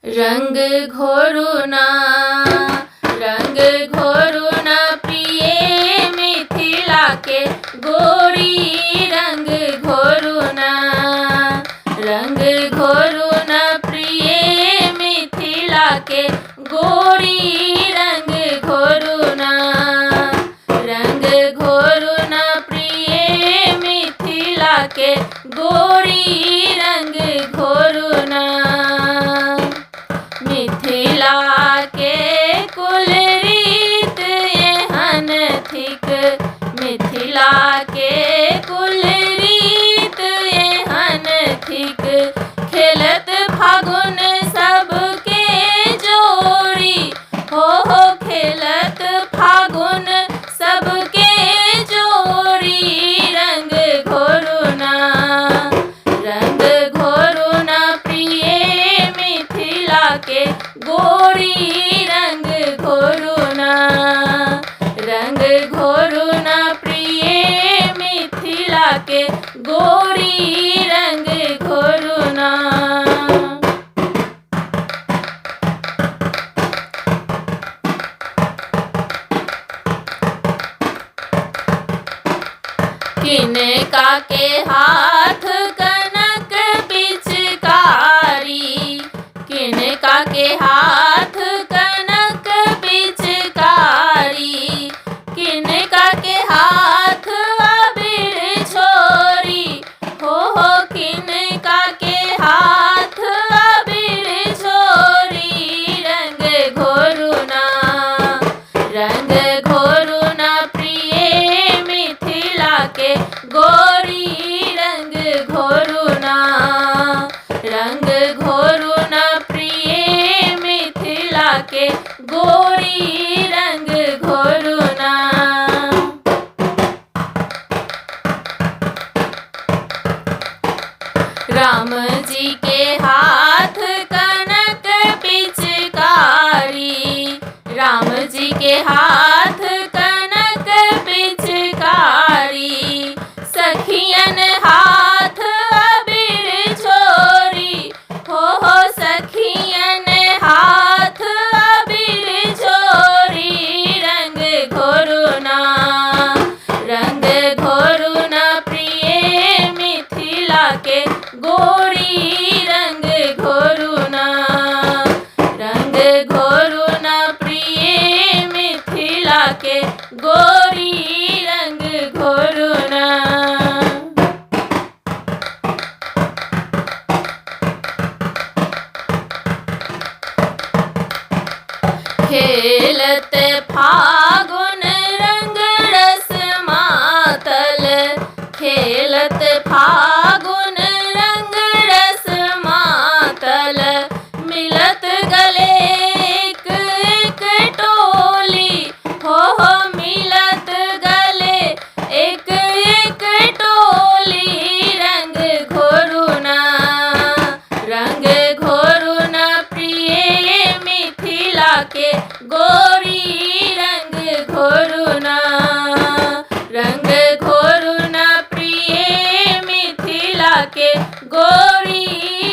रंग घोरुना प्रिय मिथिला के गोरी रंग घोरुना प्रिय मिथिला के गोरी रंग घोरुना प्रिय मिथिला के गोरी रंग घोरुना। मिथिला के कुल रीत एहन थिक मिथिला के कुल रीत एहन थिक खेलत फागुन सबके जोड़ी हो खेलत फागुन सबके जोड़ी रंग घोरुना प्रिय मिथिला के गोरी रंग घोरुना प्रिय मिथिला के गोरी रंग घोरुना। किनका के हाथ कनक पिचकारी किनका के हाथ कनक पिचकारी किनका के हाथ अबीर छोरी हो किनका के हाथ अबीर छोरी रंग घोरुना प्रिय मिथिला के गोरी रंग घोरुना प्रिय मिथिला के गोरी रंग घोरुना। राम जी के हाथ कनक पिचकारी राम जी के हाथ कनक पिचकारी सखियन हाथ अबीर छोरी हो सखियन हाथ अबीर छोरी रंग घोरुना प्रिय मिथिला के गोरी रंग घोरुना प्रिय मिथिला के गोरी रंग घोरुना। खेलत फागुन रंग रस मातल खेलत फागुन रंग रस मातल मिलत गले एक टोली हो मिलत गले एक टोली रंग घोरुना प्रिय मिथिला के गोरी रंग घोरुना प्रिय मिथिला के गोरी